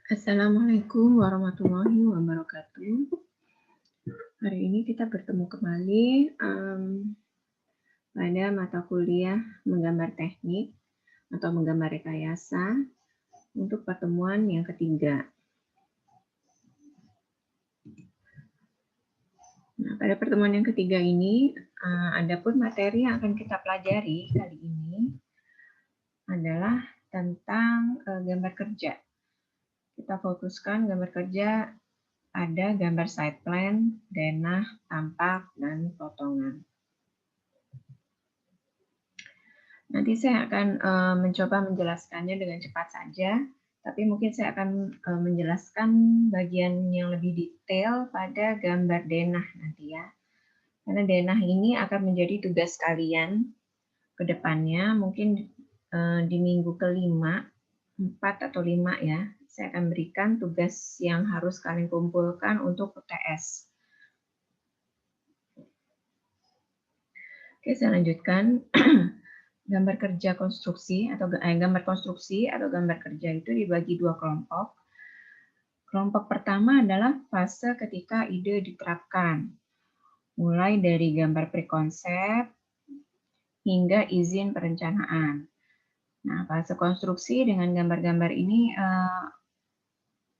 Assalamualaikum warahmatullahi wabarakatuh. Hari ini kita bertemu kembali pada mata kuliah menggambar teknik atau menggambar rekayasa untuk pertemuan yang ketiga. Nah, pada pertemuan yang ketiga ini, adapun materi yang akan kita pelajari kali ini adalah tentang gambar kerja. Kita fokuskan gambar kerja ada gambar side plan, denah, tampak, dan potongan. Nanti saya akan mencoba menjelaskannya dengan cepat saja, tapi mungkin saya akan menjelaskan bagian yang lebih detail pada gambar denah nanti ya. Karena denah ini akan menjadi tugas kalian ke depannya, mungkin di minggu kelima, 4 atau 5 ya, saya akan berikan tugas yang harus kalian kumpulkan untuk UTS. Oke, saya lanjutkan. Gambar kerja konstruksi atau gambar konstruksi atau gambar kerja itu dibagi dua kelompok. Kelompok pertama adalah fase ketika ide diterapkan, mulai dari gambar prekonsep hingga izin perencanaan. Nah, fase konstruksi dengan gambar-gambar ini,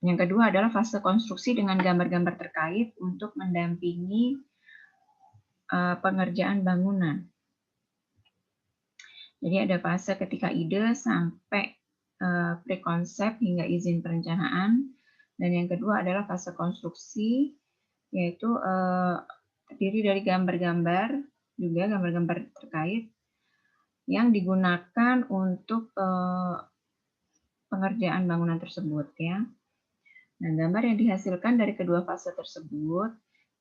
yang kedua adalah fase konstruksi dengan gambar-gambar terkait untuk mendampingi pengerjaan bangunan. Jadi ada fase ketika ide sampai prekonsep hingga izin perencanaan, dan yang kedua adalah fase konstruksi, yaitu terdiri dari gambar-gambar, juga gambar-gambar terkait yang digunakan untuk pengerjaan bangunan tersebut ya. Nah, gambar yang dihasilkan dari kedua fase tersebut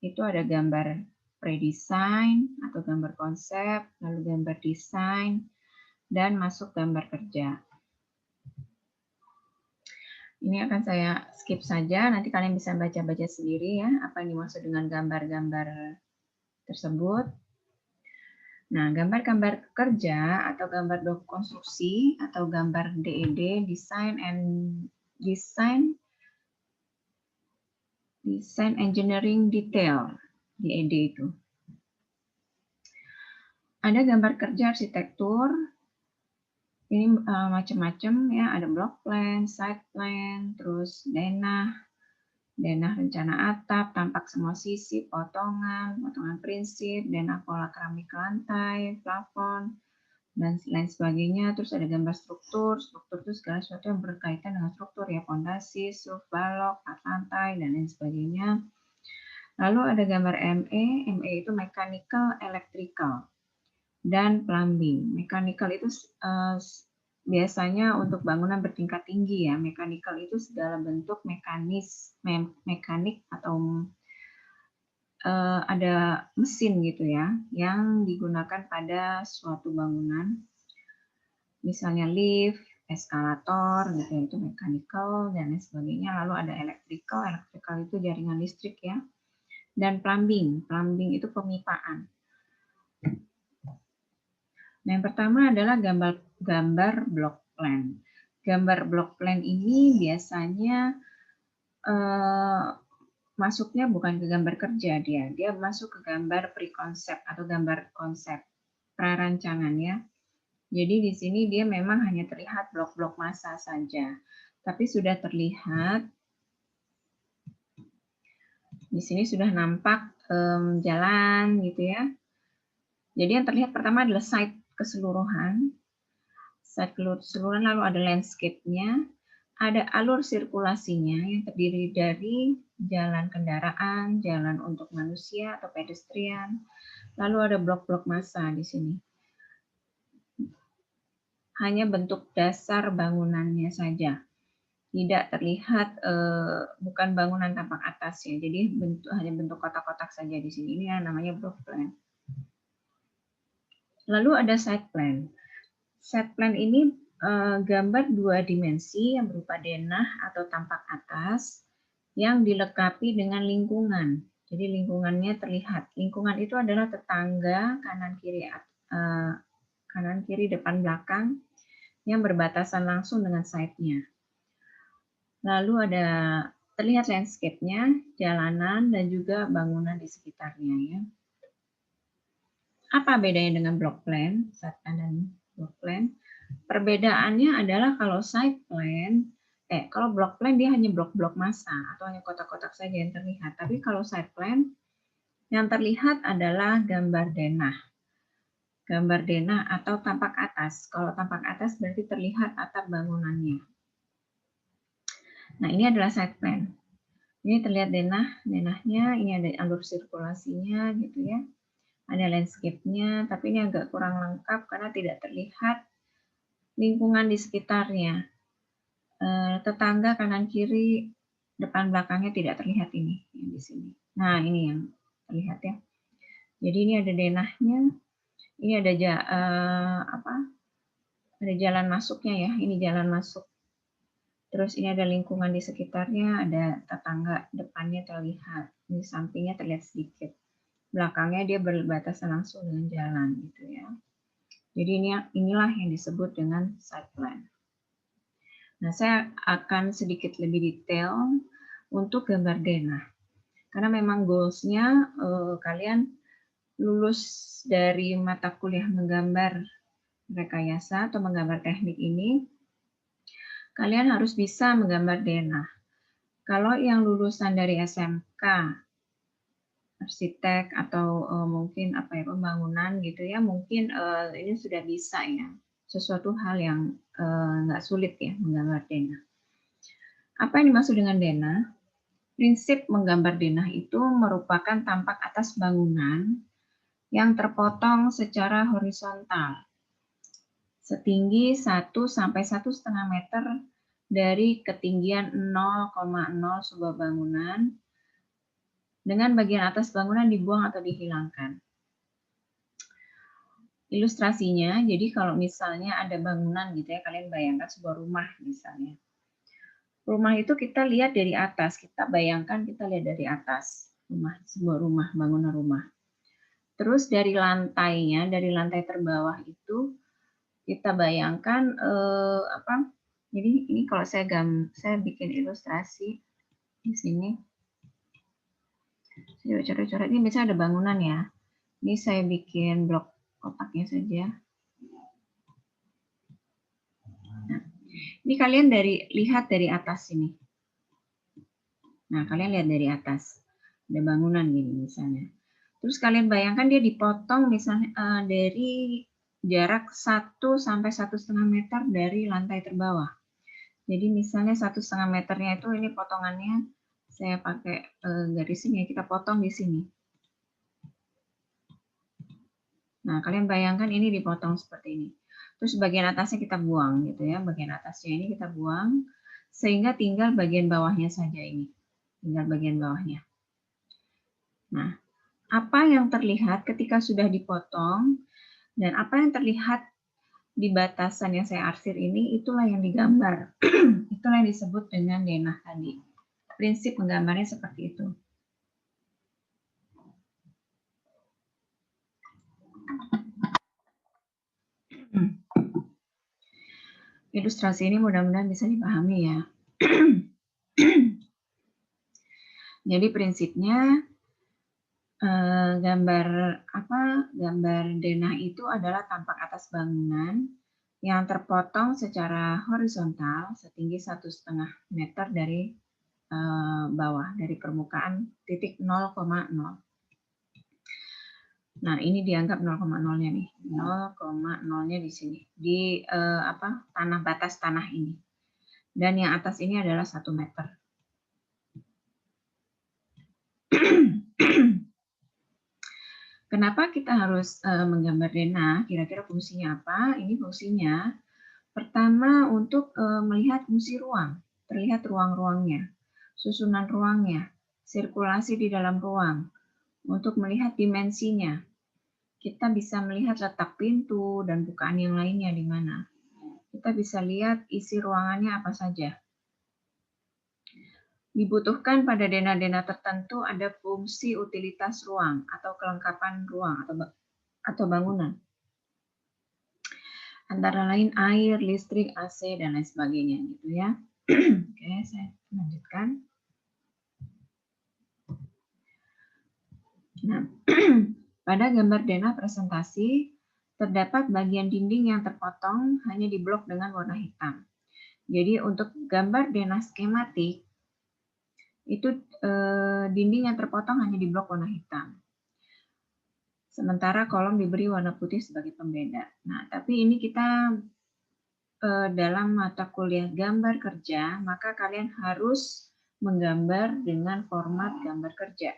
itu ada gambar pre-design atau gambar konsep, lalu gambar desain, dan masuk gambar kerja. Ini akan saya skip saja, nanti kalian bisa baca-baca sendiri ya, apa yang dimaksud dengan gambar-gambar tersebut. Nah, gambar-gambar kerja atau gambar konstruksi atau gambar DED, Design Engineering Detail, DED itu. Ada gambar kerja arsitektur, ini macam-macam ya, ada block plan, side plan, terus denah rencana atap, tampak semua sisi, potongan prinsip, denah pola keramik lantai, plafon, dan lain sebagainya. Terus ada gambar struktur itu segala sesuatu yang berkaitan dengan struktur ya, fondasi, suf, balok, lantai, dan lain sebagainya. Lalu ada gambar ME itu mechanical, electrical, dan plumbing. Mechanical itu biasanya untuk bangunan bertingkat tinggi ya. Mechanical itu segala bentuk mekanik atau ada mesin gitu ya, yang digunakan pada suatu bangunan. Misalnya lift, eskalator gitu, itu mechanical dan lain sebagainya. Lalu ada electrical itu jaringan listrik ya. Dan plumbing itu pemipaan. Nah, yang pertama adalah gambar block plan. Gambar block plan ini biasanya masuknya bukan ke gambar kerja dia masuk ke gambar pre-konsep atau gambar konsep prarancangan ya. Jadi di sini dia memang hanya terlihat blok-blok massa saja, tapi sudah terlihat di sini sudah nampak jalan gitu ya. Jadi yang terlihat pertama adalah site keseluruhan, lalu ada landscape-nya, ada alur sirkulasinya yang terdiri dari jalan kendaraan, jalan untuk manusia atau pedestrian, lalu ada blok-blok massa di sini. Hanya bentuk dasar bangunannya saja, tidak terlihat, bukan bangunan tampak atas ya, jadi hanya bentuk kotak-kotak saja di sini. Ini yang namanya block plan. Lalu ada site plan. Site plan ini gambar dua dimensi yang berupa denah atau tampak atas yang dilengkapi dengan lingkungan. Jadi lingkungannya terlihat. Lingkungan itu adalah tetangga kanan kiri depan belakang yang berbatasan langsung dengan site-nya. Lalu ada terlihat landscape-nya, jalanan, dan juga bangunan di sekitarnya ya. Apa bedanya dengan block plan, site plan dan block plan? Perbedaannya adalah kalau site plan, kalau block plan dia hanya blok-blok massa atau hanya kotak-kotak saja yang terlihat. Tapi kalau site plan yang terlihat adalah gambar denah. Gambar denah atau tampak atas. Kalau tampak atas berarti terlihat atap bangunannya. Nah, ini adalah site plan. Ini terlihat denahnya, ini ada alur sirkulasinya gitu ya. Ada landscape-nya, tapi ini agak kurang lengkap karena tidak terlihat lingkungan di sekitarnya. Tetangga kanan kiri, depan belakangnya tidak terlihat ini yang di sini. Nah, ini yang terlihat ya. Jadi ini ada denahnya, ini ada ada jalan masuknya ya. Ini jalan masuk. Terus ini ada lingkungan di sekitarnya, ada tetangga depannya terlihat, di sampingnya terlihat sedikit. Belakangnya dia berbatasan langsung dengan jalan gitu ya. Jadi inilah yang disebut dengan site plan. Nah, saya akan sedikit lebih detail untuk gambar denah. Karena memang goals-nya kalian lulus dari mata kuliah menggambar rekayasa atau menggambar teknik ini, kalian harus bisa menggambar denah. Kalau yang lulusan dari SMK, arsitek atau mungkin pembangunan gitu ya, mungkin ini sudah bisa ya. Sesuatu hal yang nggak sulit ya menggambar denah. Apa yang dimaksud dengan denah? Prinsip menggambar denah itu merupakan tampak atas bangunan yang terpotong secara horizontal setinggi 1 sampai 1,5 meter dari ketinggian 0,0 sebuah bangunan dengan bagian atas bangunan dibuang atau dihilangkan. Ilustrasinya, jadi kalau misalnya ada bangunan gitu ya, kalian bayangkan sebuah rumah misalnya. Rumah itu kita lihat dari atas, kita bayangkan kita lihat dari atas sebuah rumah, bangunan rumah. Terus dari lantainya, dari lantai terbawah itu kita bayangkan jadi ini kalau saya bikin ilustrasi di sini. Saya coret-coret ini misalnya ada bangunan ya. Ini saya bikin blok kotaknya saja. Nah, ini kalian lihat dari atas sini. Nah, kalian lihat dari atas. Ada bangunan gini misalnya. Terus kalian bayangkan dia dipotong misalnya dari jarak 1 sampai 1,5 meter dari lantai terbawah. Jadi misalnya 1,5 meternya itu ini potongannya saya pakai garis ini, kita potong di sini. Nah, kalian bayangkan ini dipotong seperti ini. Terus bagian atasnya kita buang gitu ya, bagian atasnya ini kita buang sehingga tinggal bagian bawahnya saja ini. Tinggal bagian bawahnya. Nah, apa yang terlihat ketika sudah dipotong dan apa yang terlihat di batasan yang saya arsir ini, itulah yang digambar. Itulah yang disebut dengan denah tadi. Prinsip menggambarnya seperti itu. Ilustrasi ini mudah-mudahan bisa dipahami ya. Jadi prinsipnya gambar denah itu adalah tampak atas bangunan yang terpotong secara horizontal setinggi 1,5 meter dari bawah, dari permukaan titik 0,0. Nah, ini dianggap 0,0-nya nih. 0,0-nya di sini. Di tanah batas tanah ini. Dan yang atas ini adalah 1 meter. Kenapa kita harus menggambar denah? Kira-kira fungsinya apa? Ini fungsinya pertama untuk melihat fungsi ruang. Terlihat ruang-ruangnya, susunan ruangnya, sirkulasi di dalam ruang. Untuk melihat dimensinya. Kita bisa melihat letak pintu dan bukaan yang lainnya di mana. Kita bisa lihat isi ruangannya apa saja. Dibutuhkan pada denah-denah tertentu ada fungsi utilitas ruang atau kelengkapan ruang atau bangunan. Antara lain air, listrik, AC, dan lain sebagainya gitu ya. Oke, saya lanjutkan. Nah, pada gambar denah presentasi, terdapat bagian dinding yang terpotong hanya diblok dengan warna hitam. Jadi untuk gambar denah skematik, itu dinding yang terpotong hanya diblok warna hitam. Sementara kolom diberi warna putih sebagai pembeda. Nah, tapi ini kita dalam mata kuliah gambar kerja, maka kalian harus menggambar dengan format gambar kerja,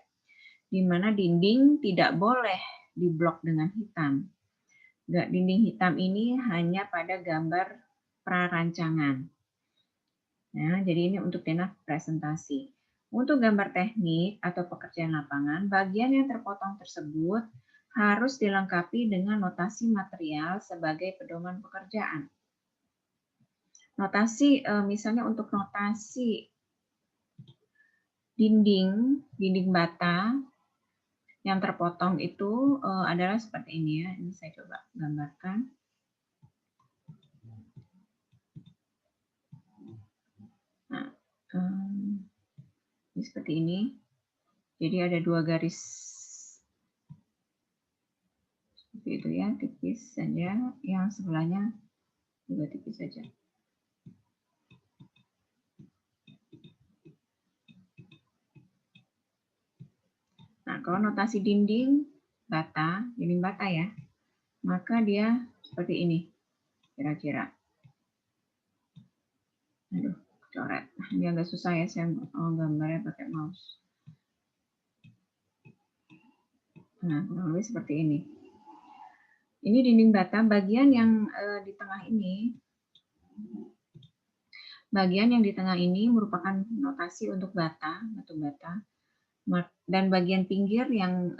di mana dinding tidak boleh diblok dengan hitam. Dinding hitam ini hanya pada gambar prarancangan. Nah, jadi ini untuk denah presentasi. Untuk gambar teknik atau pekerjaan lapangan, bagian yang terpotong tersebut harus dilengkapi dengan notasi material sebagai pedoman pekerjaan. Notasi, misalnya untuk notasi dinding bata yang terpotong itu adalah seperti ini ya. Ini saya coba gambarkan. Nah, ini seperti ini. Jadi ada dua garis seperti itu ya, tipis saja. Yang sebelahnya juga tipis saja. Nah, kalau notasi dinding bata ya, maka dia seperti ini kira-kira. Aduh, coret. Ini agak susah ya saya gambarnya pakai mouse. Nah, kurang lebih seperti ini. Ini dinding bata, bagian yang di tengah ini. Bagian yang di tengah ini merupakan notasi untuk batu bata. Dan bagian pinggir yang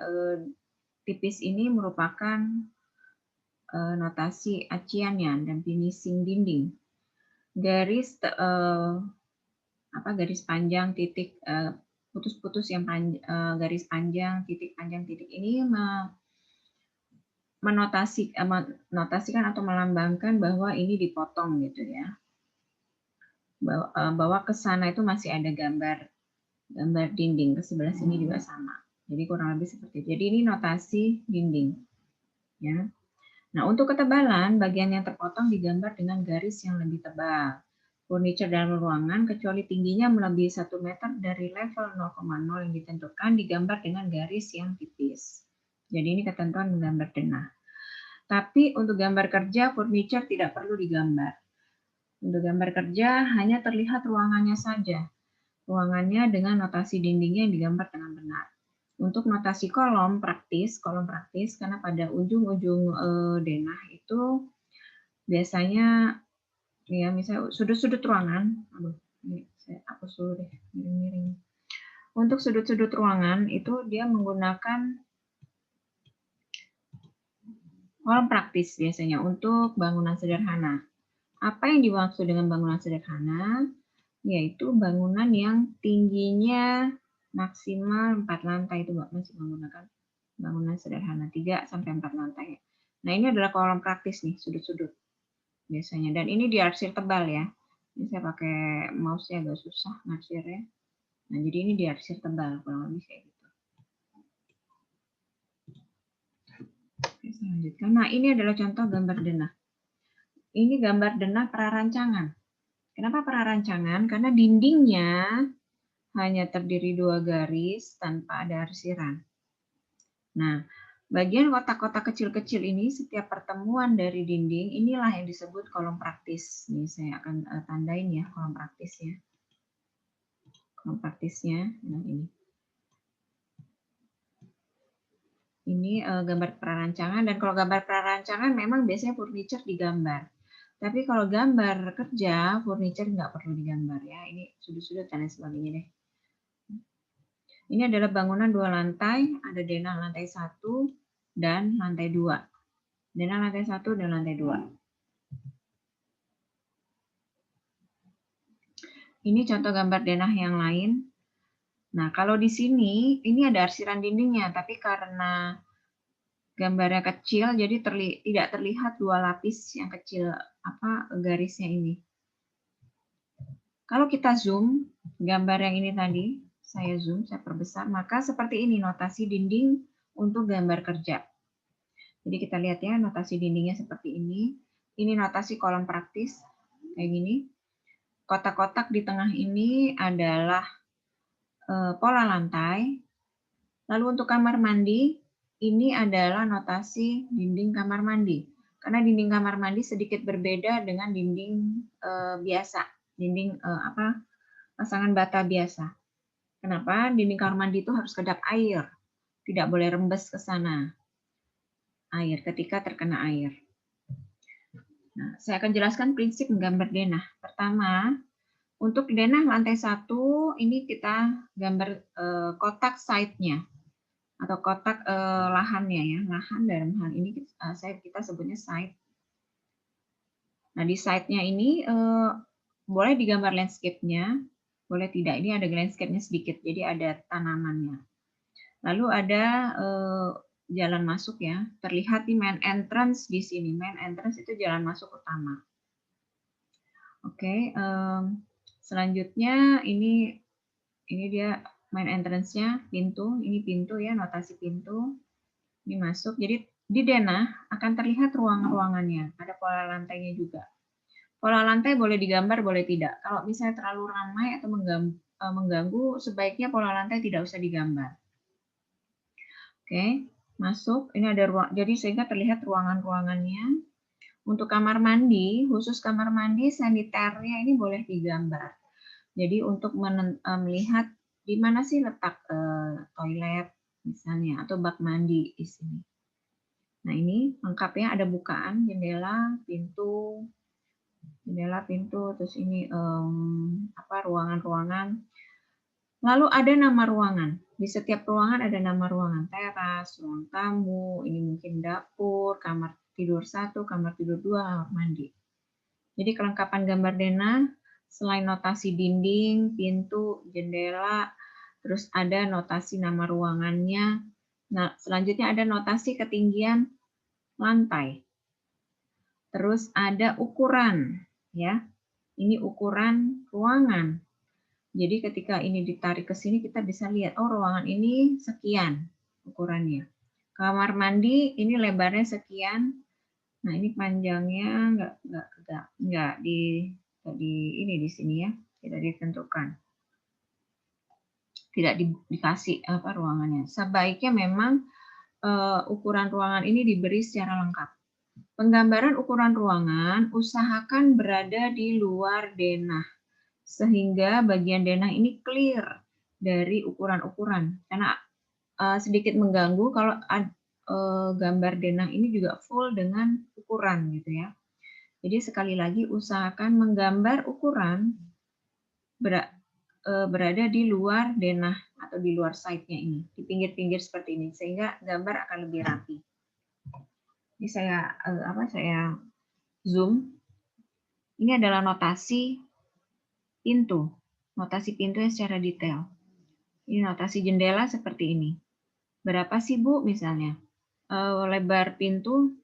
tipis ini merupakan notasi aciannya dan finishing dinding. Garis panjang, titik putus-putus yang garis panjang, titik ini menotasikan atau melambangkan bahwa ini dipotong gitu ya. Bahwa ke sana itu masih ada gambar dinding, ke sebelah sini juga sama. Jadi kurang lebih seperti itu. Jadi ini notasi dinding. Ya. Nah, untuk ketebalan, bagian yang terpotong digambar dengan garis yang lebih tebal. Furniture dalam ruangan, kecuali tingginya melebihi 1 meter dari level 0,0 yang ditentukan, digambar dengan garis yang tipis. Jadi ini ketentuan menggambar denah. Tapi untuk gambar kerja, furniture tidak perlu digambar. Untuk gambar kerja, hanya terlihat ruangannya saja. Ruangannya dengan notasi dindingnya yang digambar dengan benar. Untuk notasi kolom praktis karena pada ujung-ujung denah itu biasanya ya misalnya sudut-sudut ruangan. Aduh, ini saya hapus dulu deh, miring-miring. Untuk sudut-sudut ruangan itu dia menggunakan kolom praktis biasanya untuk bangunan sederhana. Apa yang dimaksud dengan bangunan sederhana? Yaitu bangunan yang tingginya maksimal 4 lantai, itu masih menggunakan bangunan sederhana 3 sampai 4 lantai. Nah, ini adalah kolom praktis nih, sudut-sudut biasanya. Dan ini diarsir tebal ya. Ini saya pakai mouse-nya agak susah ngarsirnya. Nah, jadi ini diarsir tebal, kurang lebih kayak gitu. Oke, saya lanjutkan. Nah, ini adalah contoh gambar denah. Ini gambar denah prarancangan. Kenapa prarancangan? Karena dindingnya hanya terdiri 2 garis tanpa ada arsiran. Nah, bagian kotak-kotak kecil-kecil ini, setiap pertemuan dari dinding, inilah yang disebut kolom praktis. Ini saya akan tandain ya kolom praktisnya. Kolom praktisnya, nah ini. Ini gambar prarancangan, dan kalau gambar prarancangan memang biasanya furniture digambar. Tapi kalau gambar kerja, furniture nggak perlu digambar ya. Ini sudut-sudut dan lain sebagainya deh. Ini adalah bangunan 2 lantai, ada denah lantai 1 dan lantai 2. Denah lantai 1 dan lantai 2. Ini contoh gambar denah yang lain. Nah, kalau di sini, ini ada arsiran dindingnya, tapi karena gambarnya kecil, jadi tidak terlihat 2 lapis yang kecil, garisnya ini. Kalau kita zoom, gambar yang ini tadi, saya zoom, saya perbesar, maka seperti ini notasi dinding untuk gambar kerja. Jadi kita lihat ya, notasi dindingnya seperti ini. Ini notasi kolom praktis, kayak gini. Kotak-kotak di tengah ini adalah pola lantai. Lalu untuk kamar mandi, ini adalah notasi dinding kamar mandi. Karena dinding kamar mandi sedikit berbeda dengan dinding biasa, dinding pasangan bata biasa. Kenapa? Dinding kamar mandi itu harus kedap air, tidak boleh rembes ke sana air ketika terkena air. Nah, saya akan jelaskan prinsip menggambar denah. Pertama, untuk denah lantai 1, ini kita gambar kotak side-nya atau kotak lahannya ya. Lahan dalam hal ini kita sebutnya side. Nah, di side-nya ini boleh digambar landscape-nya, boleh tidak. Ini ada landscape-nya sedikit, jadi ada tanamannya. Lalu ada jalan masuk ya. Terlihat di main entrance di sini. Main entrance itu jalan masuk utama. Oke, selanjutnya ini dia main entrance-nya, pintu. Ini pintu ya, notasi pintu. Ini masuk. Jadi di denah akan terlihat ruang-ruangannya. Ada pola lantainya juga. Pola lantai boleh digambar, boleh tidak. Kalau misalnya terlalu ramai atau mengganggu, sebaiknya pola lantai tidak usah digambar. Oke, masuk. Ini ada ruang. Jadi sehingga terlihat ruangan-ruangannya. Untuk kamar mandi, khusus kamar mandi, saniternya ini boleh digambar. Jadi untuk melihat di mana sih letak toilet misalnya atau bak mandi di sini. Nah ini lengkapnya ada bukaan, jendela, pintu, terus ini ruangan-ruangan. Lalu ada nama ruangan. Di setiap ruangan ada nama ruangan, teras, ruang tamu, ini mungkin dapur, kamar tidur 1, kamar tidur 2, kamar mandi. Jadi kelengkapan gambar denah, selain notasi dinding, pintu, jendela, terus ada notasi nama ruangannya. Nah, selanjutnya ada notasi ketinggian lantai. Terus ada ukuran, ya. Ini ukuran ruangan. Jadi ketika ini ditarik ke sini kita bisa lihat, oh ruangan ini sekian ukurannya. Kamar mandi ini lebarnya sekian. Nah ini panjangnya nggak di sini ya, tidak ditentukan, tidak dikasih ruangannya. Sebaiknya memang ukuran ruangan ini diberi secara lengkap. Penggambaran ukuran ruangan usahakan berada di luar denah. Sehingga bagian denah ini clear dari ukuran-ukuran. Karena sedikit mengganggu kalau gambar denah ini juga full dengan ukuran gitu ya. Jadi sekali lagi usahakan menggambar ukuran berada di luar denah atau di luar side-nya ini, di pinggir-pinggir seperti ini, sehingga gambar akan lebih rapi. Ini saya zoom. Ini adalah notasi pintu yang secara detail. Ini notasi jendela seperti ini. Berapa sih Bu misalnya? Lebar pintu,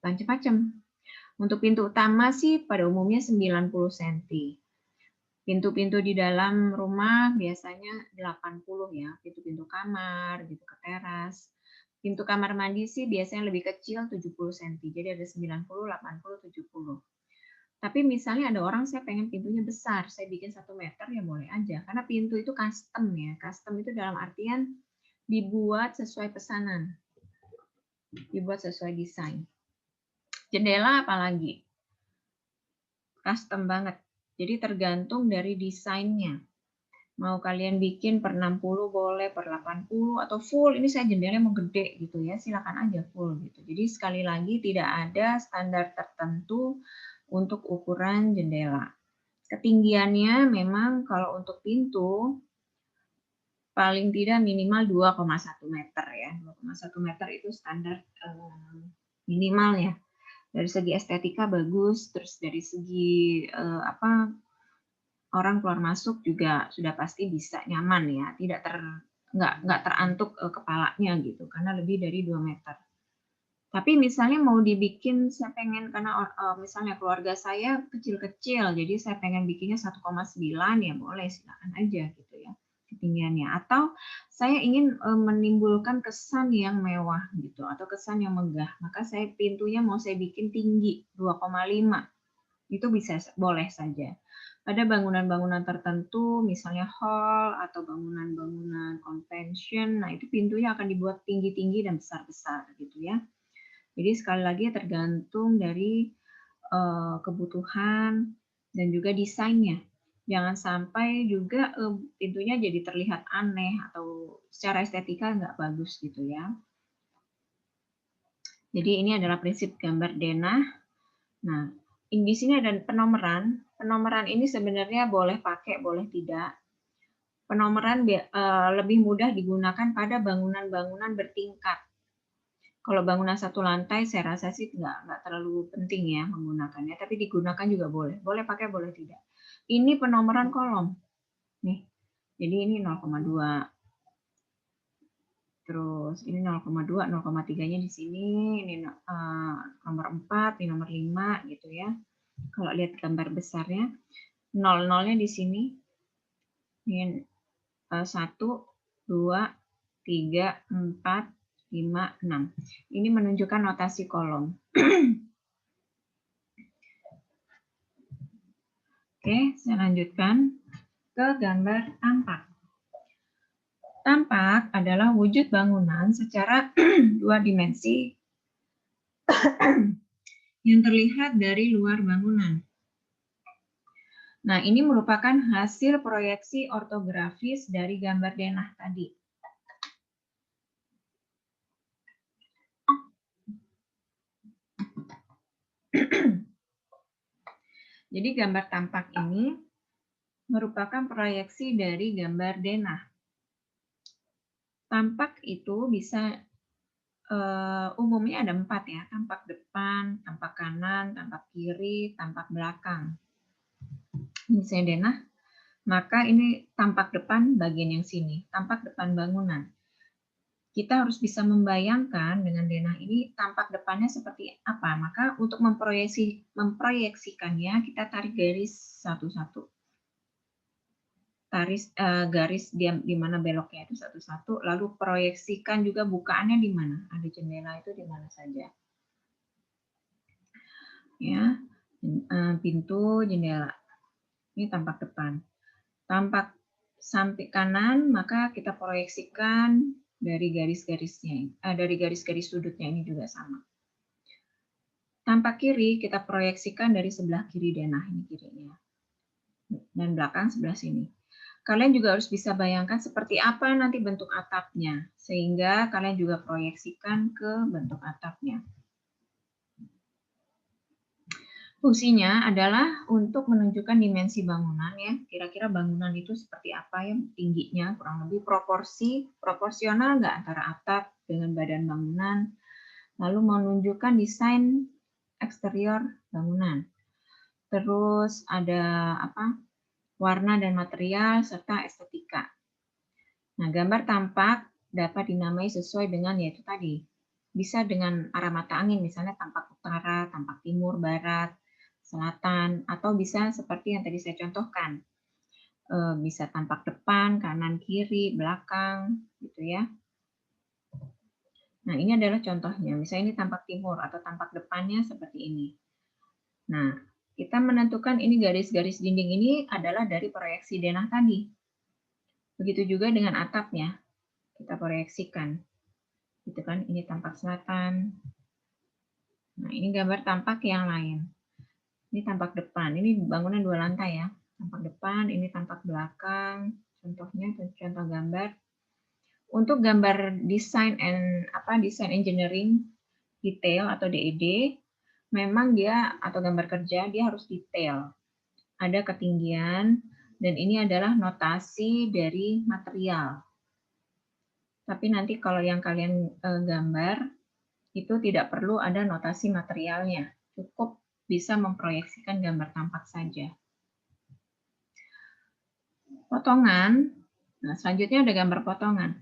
macam-macam. Untuk pintu utama sih pada umumnya 90 cm. Pintu-pintu di dalam rumah biasanya 80 ya, pintu-pintu kamar, gitu ke teras. Pintu kamar mandi sih biasanya lebih kecil 70 cm. Jadi ada 90, 80, 70. Tapi misalnya ada orang saya pengen pintunya besar, saya bikin 1 meter ya boleh aja. Karena pintu itu custom ya. Custom itu dalam artian dibuat sesuai pesanan. Dibuat sesuai desain. Jendela apalagi? Custom banget. Jadi tergantung dari desainnya. Mau kalian bikin per 60 boleh, per 80 atau full. Ini saya jendelanya mau gede gitu ya, silakan aja full gitu. Jadi sekali lagi tidak ada standar tertentu untuk ukuran jendela. Ketinggiannya memang kalau untuk pintu paling tidak minimal 2,1 meter ya. 2,1 meter itu standar minimalnya. Dari segi estetika bagus, terus dari segi orang keluar masuk juga sudah pasti bisa nyaman ya, nggak terantuk kepalanya gitu karena lebih dari 2 meter. Tapi misalnya mau dibikin, saya pengen karena misalnya keluarga saya kecil-kecil, jadi saya pengen bikinnya 1,9 ya boleh, silakan aja gitu ya ketinggiannya. Atau saya ingin menimbulkan kesan yang mewah gitu atau kesan yang megah, maka saya pintunya mau saya bikin tinggi 2,5, itu bisa boleh saja. Pada bangunan-bangunan tertentu, misalnya hall atau bangunan-bangunan convention, nah itu pintunya akan dibuat tinggi-tinggi dan besar-besar gitu ya. Jadi sekali lagi tergantung dari kebutuhan dan juga desainnya. Jangan sampai juga pintunya jadi terlihat aneh atau secara estetika nggak bagus gitu ya. Jadi ini adalah prinsip gambar denah. Nah, di sini ada penomeran. Penomeran ini sebenarnya boleh pakai, boleh tidak. Penomeran lebih mudah digunakan pada bangunan-bangunan bertingkat. Kalau bangunan satu lantai, saya rasa sih nggak terlalu penting ya menggunakannya, tapi digunakan juga boleh. Boleh pakai, boleh tidak. Ini penomoran kolom. Nih, jadi ini 0,2. Terus ini 0,2, 0,3-nya di sini, ini nomor 4, ini nomor 5 gitu ya. Kalau lihat gambar besarnya, 0-0-nya di sini. Ini 1, 2, 3, 4, 5, 6. Ini menunjukkan notasi kolom. Oke, saya lanjutkan ke gambar tampak. Tampak adalah wujud bangunan secara dua dimensi yang terlihat dari luar bangunan. Nah, ini merupakan hasil proyeksi ortografis dari gambar denah tadi. Jadi gambar tampak ini merupakan proyeksi dari gambar denah. Tampak itu bisa umumnya ada 4 ya, tampak depan, tampak kanan, tampak kiri, tampak belakang. Misalnya denah, maka ini tampak depan bagian yang sini, tampak depan bangunan. Kita harus bisa membayangkan dengan denah ini tampak depannya seperti apa. Maka untuk memproyeksikannya, kita tarik garis satu-satu. Garis di mana beloknya itu satu-satu, lalu proyeksikan juga bukaannya di mana, ada jendela itu di mana saja. Ya, pintu, jendela. Ini tampak depan. Tampak samping kanan, maka kita proyeksikan dari garis-garisnya, dari garis-garis sudutnya ini juga sama. Tampak kiri kita proyeksikan dari sebelah kiri denah, ini kirinya. Dan belakang sebelah sini. Kalian juga harus bisa bayangkan seperti apa nanti bentuk atapnya, sehingga kalian juga proyeksikan ke bentuk atapnya. Fungsinya adalah untuk menunjukkan dimensi bangunan ya, kira-kira bangunan itu seperti apa ya, tingginya kurang lebih proporsional nggak antara atap dengan badan bangunan, lalu menunjukkan desain eksterior bangunan. Terus ada warna dan material serta estetika. Nah, gambar tampak dapat dinamai sesuai dengan yaitu tadi. Bisa dengan arah mata angin, misalnya tampak utara, tampak timur, barat, selatan, atau bisa seperti yang tadi saya contohkan. Bisa tampak depan, kanan, kiri, belakang, gitu ya. Nah, ini adalah contohnya. Misalnya ini tampak timur atau tampak depannya seperti ini. Nah, kita menentukan ini garis-garis dinding ini adalah dari proyeksi denah tadi. Begitu juga dengan atapnya. Kita proyeksikan. Gitu kan, ini tampak selatan. Nah, ini gambar tampak yang lain. Ini tampak depan. Ini bangunan 2 lantai ya. Tampak depan, ini tampak belakang. Contohnya, contoh gambar. Untuk gambar desain engineering detail atau DED, memang dia atau gambar kerja dia harus detail. Ada ketinggian dan ini adalah notasi dari material. Tapi nanti kalau yang kalian gambar itu tidak perlu ada notasi materialnya. Cukup bisa memproyeksikan gambar tampak saja. Potongan. Nah, selanjutnya ada gambar potongan.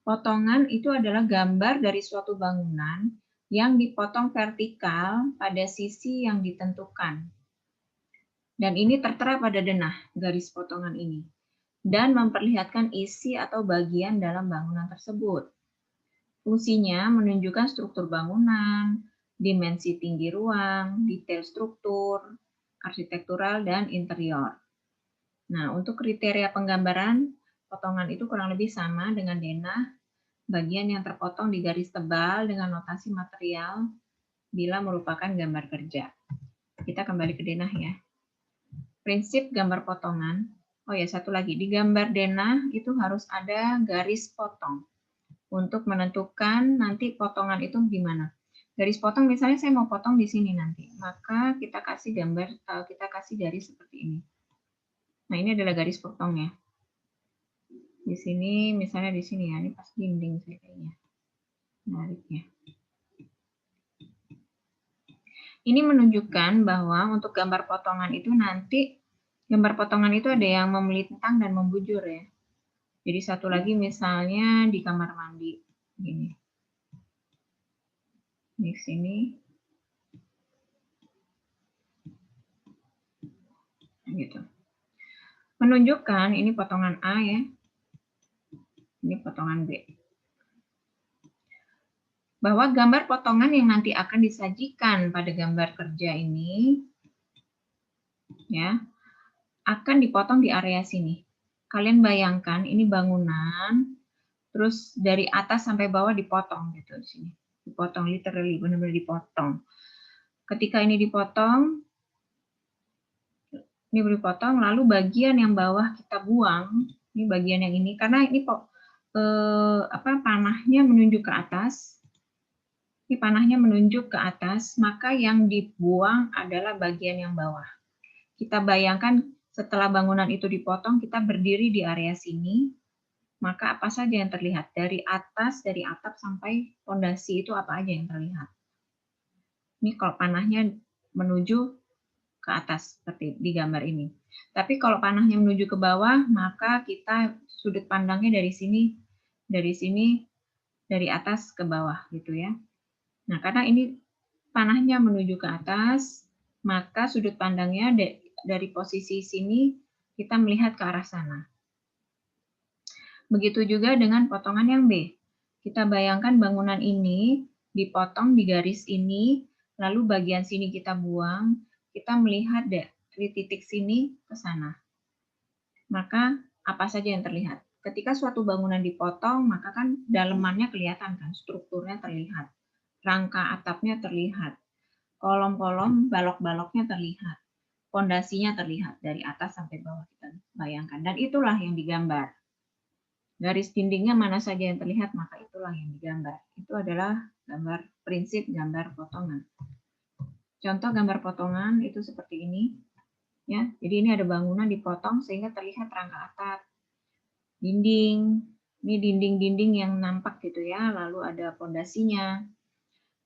Potongan itu adalah gambar dari suatu bangunan yang dipotong vertikal pada sisi yang ditentukan. Dan ini tertera pada denah, garis potongan ini. Dan memperlihatkan isi atau bagian dalam bangunan tersebut. Fungsinya menunjukkan struktur bangunan, dimensi tinggi ruang, detail struktur, arsitektural, dan interior. Nah, untuk kriteria penggambaran, potongan itu kurang lebih sama dengan denah, bagian yang terpotong di garis tebal dengan notasi material bila merupakan gambar kerja. Kita kembali ke denah ya. Prinsip gambar potongan. Oh ya, satu lagi. Di gambar denah itu harus ada garis potong untuk menentukan nanti potongan itu gimana. Garis potong misalnya saya mau potong di sini nanti, maka kita kasih gambar, kita kasih garis seperti ini. Nah, ini adalah garis potongnya. Di sini, misalnya di sini ya, ini pas dinding saya kayaknya. Menariknya. Ini menunjukkan bahwa untuk gambar potongan itu nanti, gambar potongan itu ada yang memelintang dan membujur ya. Jadi satu lagi misalnya di kamar mandi, gini. Di sini. Gitu. Menunjukkan, ini potongan A ya. Ini potongan B. Bahwa gambar potongan yang nanti akan disajikan pada gambar kerja ini ya akan dipotong di area sini. Kalian bayangkan ini bangunan, terus dari atas sampai bawah dipotong gitu di sini. Dipotong literally, benar-benar dipotong. Ketika ini dipotong, lalu bagian yang bawah kita buang, ini bagian yang ini karena ini panahnya menunjuk ke atas. Ini panahnya menunjuk ke atas, maka yang dibuang adalah bagian yang bawah. Kita bayangkan setelah bangunan itu dipotong, kita berdiri di area sini, maka apa saja yang terlihat? Dari atas, dari atap sampai fondasi itu apa aja yang terlihat? Ini kalau panahnya menuju ke atas, seperti di gambar ini. Tapi kalau panahnya menuju ke bawah, maka kita sudut pandangnya dari sini, dari atas ke bawah gitu ya. Nah, karena ini panahnya menuju ke atas, maka sudut pandangnya dari posisi sini kita melihat ke arah sana. Begitu juga dengan potongan yang B. Kita bayangkan bangunan ini dipotong di garis ini, lalu bagian sini kita buang, kita melihat dari titik sini ke sana. Maka apa saja yang terlihat? Ketika suatu bangunan dipotong, maka kan dalemannya kelihatan kan, strukturnya terlihat. Rangka atapnya terlihat, kolom-kolom balok-baloknya terlihat, fondasinya terlihat dari atas sampai bawah kita bayangkan. Dan itulah yang digambar. Garis dindingnya mana saja yang terlihat, maka itulah yang digambar. Itu adalah gambar prinsip gambar potongan. Contoh gambar potongan itu seperti ini. Ya, jadi ini ada bangunan dipotong sehingga terlihat rangka atap, dinding. Ini dinding-dinding yang nampak gitu ya, lalu ada fondasinya.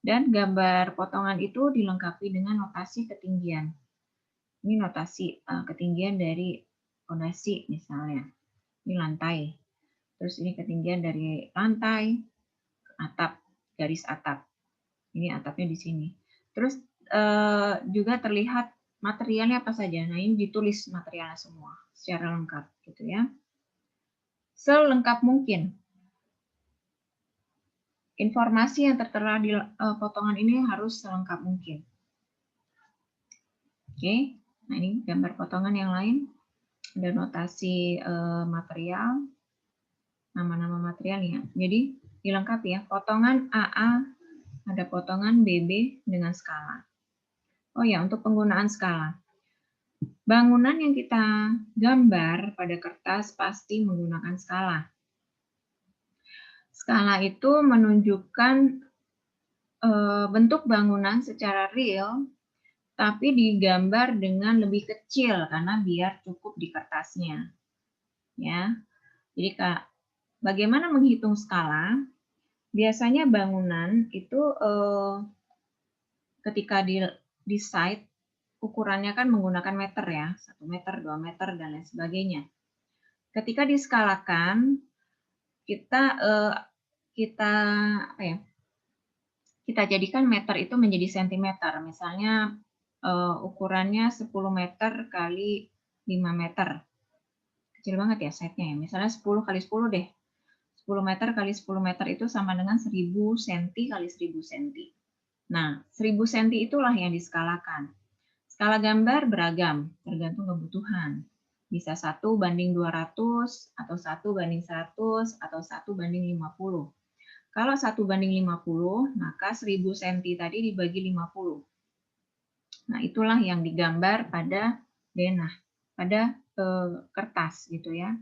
Dan gambar potongan itu dilengkapi dengan notasi ketinggian. Ini notasi ketinggian dari fondasi misalnya. Ini lantai. Terus ini ketinggian dari lantai ke atap, garis atap. Ini atapnya di sini. Terus juga terlihat materialnya apa saja. Nah, ini ditulis materialnya semua secara lengkap gitu ya. Selengkap mungkin. Informasi yang tertera di potongan ini harus selengkap mungkin. Oke, nah ini gambar potongan yang lain. Ada notasi material, nama-nama materialnya. Jadi dilengkapi ya, potongan AA, ada potongan BB dengan skala. Oh ya, untuk penggunaan skala. Bangunan yang kita gambar pada kertas pasti menggunakan skala. Skala itu menunjukkan bentuk bangunan secara real, tapi digambar dengan lebih kecil karena biar cukup di kertasnya. Ya, jadi bagaimana menghitung skala? Biasanya bangunan itu ketika di site ukurannya kan menggunakan meter ya, 1 meter, 2 meter dan lain sebagainya. Ketika diskalakan, kita kita jadikan meter itu menjadi sentimeter. Misalnya ukurannya 10 meter kali 5 meter. Kecil banget ya site-nya ya. Misalnya 10 kali 10 deh. 10 meter kali 10 meter itu sama dengan 1000 cm kali 1000 cm. Nah, 1000 cm itulah yang diskalakan. Skala gambar beragam, tergantung kebutuhan. Bisa 1:200, atau 1:100, atau 1:50. Kalau 1:50, maka 1000 cm tadi dibagi 50. Nah, itulah yang digambar pada denah, pada kertas gitu ya.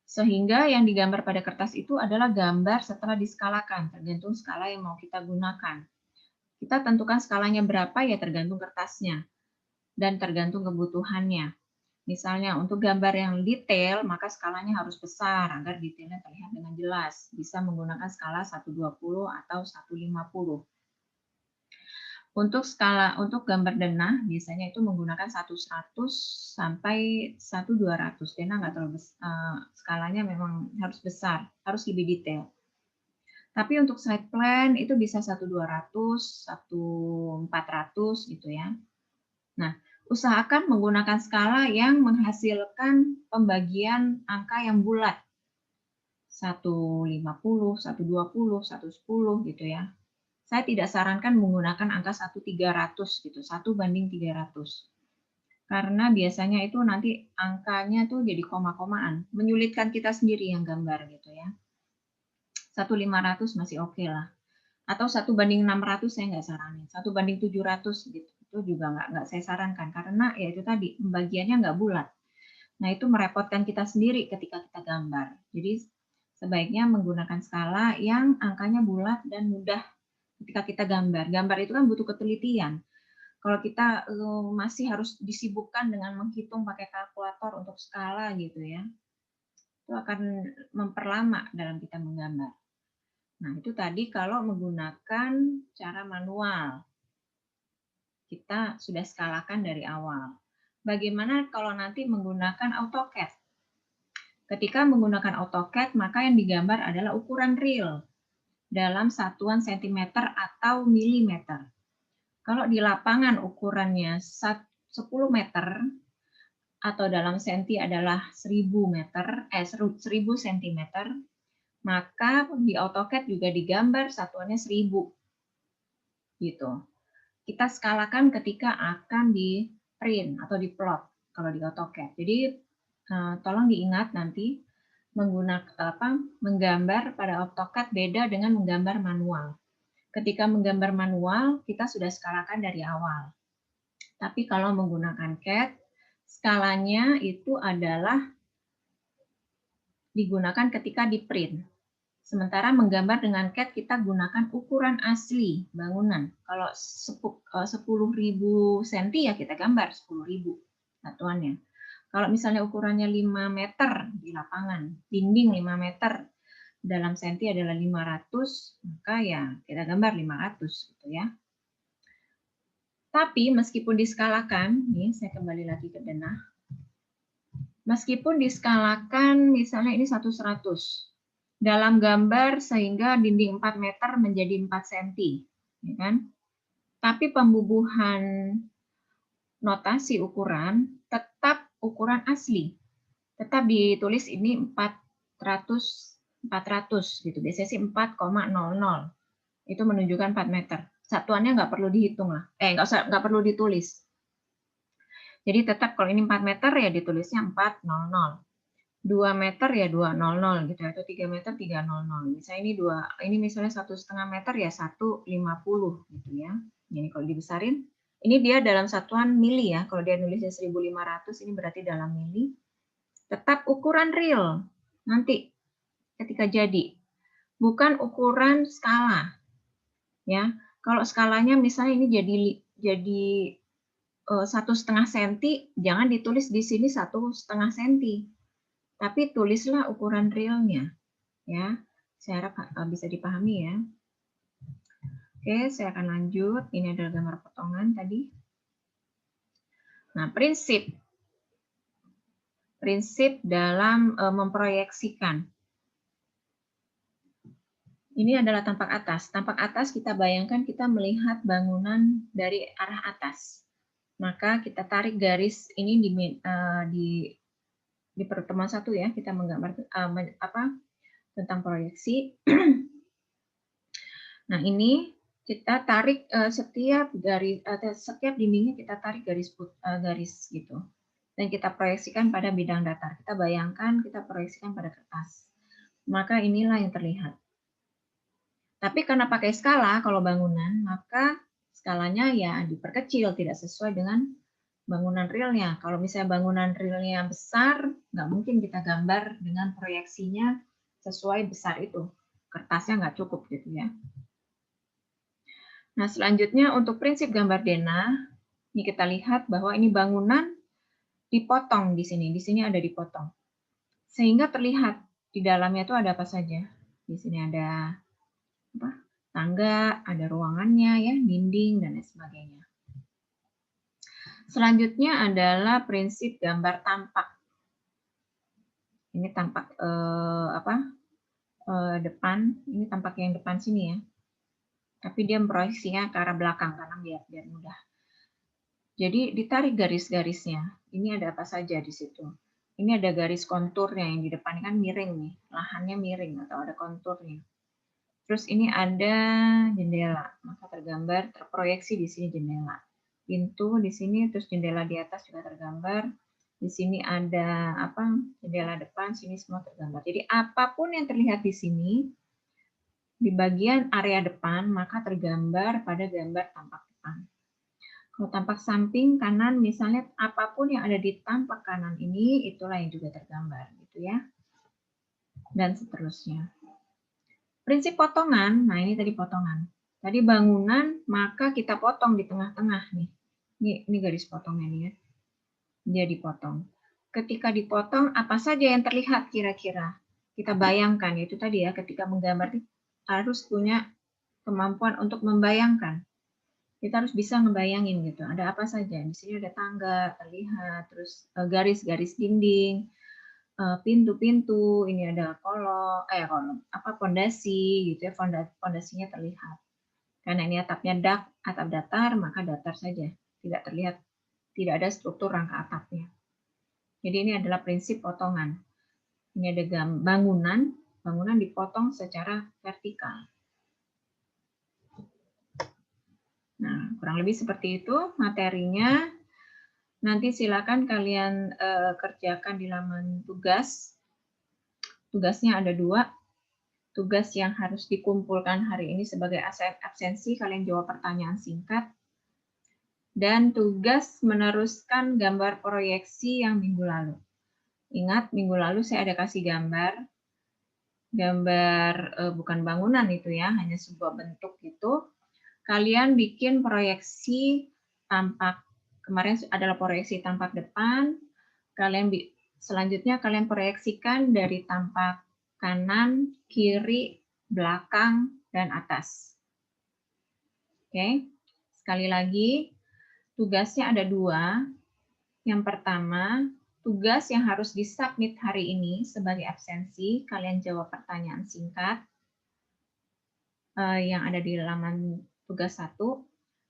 Sehingga yang digambar pada kertas itu adalah gambar setelah diskalakan, tergantung skala yang mau kita gunakan. Kita tentukan skalanya berapa ya tergantung kertasnya dan tergantung kebutuhannya. Misalnya untuk gambar yang detail, maka skalanya harus besar agar detailnya terlihat dengan jelas. Bisa menggunakan skala 120 atau 150. Untuk gambar denah biasanya itu menggunakan 1:100 sampai 1:200. Denah nggak terlalu skalanya memang harus besar, harus lebih detail. Tapi untuk side plan itu bisa 1:200, 1:400 gitu ya. Nah, usahakan menggunakan skala yang menghasilkan pembagian angka yang bulat. 150, 120, 110 gitu ya. Saya tidak sarankan menggunakan angka 1:300 gitu, 1:300. Karena biasanya itu nanti angkanya tuh jadi koma-komaan, menyulitkan kita sendiri yang gambar gitu ya. 1:500 masih oke lah. Atau 1:600 saya nggak saranin. 1:700 gitu. Itu juga nggak saya sarankan karena ya itu tadi pembagiannya nggak bulat. Nah, itu merepotkan kita sendiri ketika kita gambar. Jadi sebaiknya menggunakan skala yang angkanya bulat dan mudah ketika kita gambar. Gambar itu kan butuh ketelitian. Kalau kita masih harus disibukkan dengan menghitung pakai kalkulator untuk skala gitu ya, itu akan memperlama dalam kita menggambar. Nah, itu tadi kalau menggunakan cara manual. Kita sudah skalakan dari awal. Bagaimana kalau nanti menggunakan AutoCAD? Ketika menggunakan AutoCAD, maka yang digambar adalah ukuran real dalam satuan sentimeter atau milimeter. Kalau di lapangan ukurannya 10 meter atau dalam senti adalah 1000 cm, maka di AutoCAD juga digambar satuannya 1000. Gitu. Kita skalakan ketika akan di print atau di plot kalau di AutoCAD. Jadi tolong diingat nanti menggambar pada AutoCAD beda dengan menggambar manual. Ketika menggambar manual, kita sudah skalakan dari awal. Tapi kalau menggunakan CAD, skalanya itu adalah digunakan ketika di print. Sementara menggambar dengan CAD kita gunakan ukuran asli bangunan. Kalau 10.000 cm ya kita gambar 10.000 satuannya. Kalau misalnya ukurannya 5 meter di lapangan, dinding 5 meter, dalam senti adalah 500, maka ya kita gambar 500 gitu ya. Tapi meskipun diskalakan, nih saya kembali lagi ke denah. Meskipun diskalakan misalnya ini 1:100 dalam gambar sehingga dinding 4 meter menjadi 4 cm, ya kan? Tapi pembubuhan notasi ukuran tetap ukuran asli. Tetap ditulis ini 400 gitu. Biasanya sih 4,00. Itu menunjukkan 4 meter. Satuannya nggak perlu dihitung lah. Nggak perlu ditulis. Jadi tetap kalau ini 4 meter ya ditulisnya 400. 2 meter ya 200 gitu, atau 3 meter 300. Misalnya ini misalnya 1,5 meter ya 150 gitu ya. Ini kalau dibesarin, ini dia dalam satuan mili ya. Kalau dia nulisnya 1500 ini berarti dalam mili. Tetap ukuran real nanti ketika jadi, bukan ukuran skala. Ya, kalau skalanya misalnya ini jadi 1,5 senti, jangan ditulis di sini 1,5 senti. Tapi tulislah ukuran realnya, ya. Saya harap bisa dipahami ya. Oke, saya akan lanjut. Ini adalah gambar potongan tadi. Nah, prinsip dalam memproyeksikan. Ini adalah tampak atas. Tampak atas kita bayangkan kita melihat bangunan dari arah atas. Maka kita tarik garis ini di pertemuan 1 ya, kita menggambar tentang proyeksi. Nah, ini kita tarik setiap dindingnya kita tarik garis gitu. Dan kita proyeksikan pada bidang datar. Kita bayangkan kita proyeksikan pada kertas. Maka inilah yang terlihat. Tapi karena pakai skala kalau bangunan, maka skalanya ya diperkecil, tidak sesuai dengan bangunan realnya. Kalau misalnya bangunan realnya besar, nggak mungkin kita gambar dengan proyeksinya sesuai besar itu. Kertasnya nggak cukup gitu ya. Nah, selanjutnya untuk prinsip gambar denah, ini kita lihat bahwa ini bangunan dipotong di sini. Di sini ada dipotong. Sehingga terlihat di dalamnya itu ada apa saja. Di sini ada tangga, ada ruangannya ya, dinding dan lain sebagainya. Selanjutnya adalah prinsip gambar tampak. Ini tampak depan, ini tampak yang depan sini ya. Tapi dia proyeksinya ke arah belakang karena biar mudah. Jadi ditarik garis-garisnya. Ini ada apa saja di situ. Ini ada garis konturnya yang di depan kan miring nih, lahannya miring atau ada konturnya. Terus ini ada jendela, maka terproyeksi di sini jendela. Pintu di sini, terus jendela di atas juga tergambar. Di sini ada jendela depan, sini semua tergambar. Jadi apapun yang terlihat di sini, di bagian area depan, maka tergambar pada gambar tampak depan. Kalau tampak samping kanan, misalnya apapun yang ada di tampak kanan ini, itulah yang juga tergambar, gitu ya. Dan seterusnya. Prinsip potongan, nah ini tadi potongan. Tadi bangunan, maka kita potong di tengah-tengah nih. Ini garis potongnya nih ya. Dia dipotong. Ketika dipotong, apa saja yang terlihat kira-kira? Kita bayangkan, itu tadi ya, ketika menggambar harus punya kemampuan untuk membayangkan. Kita harus bisa ngebayangin gitu. Ada apa saja? Di sini ada tangga terlihat, terus garis-garis dinding, pintu-pintu, ini ada pondasi gitu ya, pondasinya terlihat. Karena ini atapnya atap datar, maka datar saja. Tidak terlihat, tidak ada struktur rangka atapnya. Jadi ini adalah prinsip potongan. Ini ada bangunan dipotong secara vertikal. Nah, kurang lebih seperti itu materinya. Nanti silakan kalian kerjakan di laman tugas. Tugasnya ada 2. Tugas yang harus dikumpulkan hari ini sebagai absensi, kalian jawab pertanyaan singkat. Dan tugas meneruskan gambar proyeksi yang minggu lalu. Ingat, minggu lalu saya ada kasih gambar bukan bangunan itu ya, hanya sebuah bentuk gitu. Kalian bikin proyeksi tampak, kemarin adalah proyeksi tampak depan, selanjutnya kalian proyeksikan dari tampak kanan, kiri, belakang, dan atas. Oke, sekali lagi, tugasnya ada 2. Yang pertama, tugas yang harus disubmit hari ini sebagai absensi, kalian jawab pertanyaan singkat yang ada di laman tugas 1.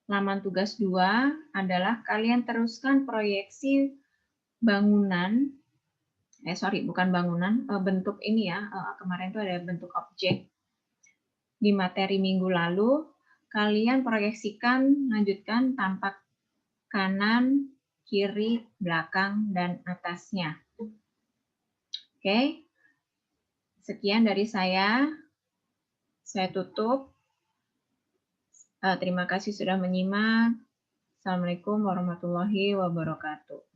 Laman tugas 2 adalah kalian teruskan proyeksi bangunan, bukan bangunan, bentuk ini ya, kemarin itu ada bentuk objek. Di materi minggu lalu, kalian proyeksikan, lanjutkan tampak kanan, kiri, belakang, dan atasnya. Oke, sekian dari saya. Saya tutup. Terima kasih sudah menyimak. Assalamualaikum warahmatullahi wabarakatuh.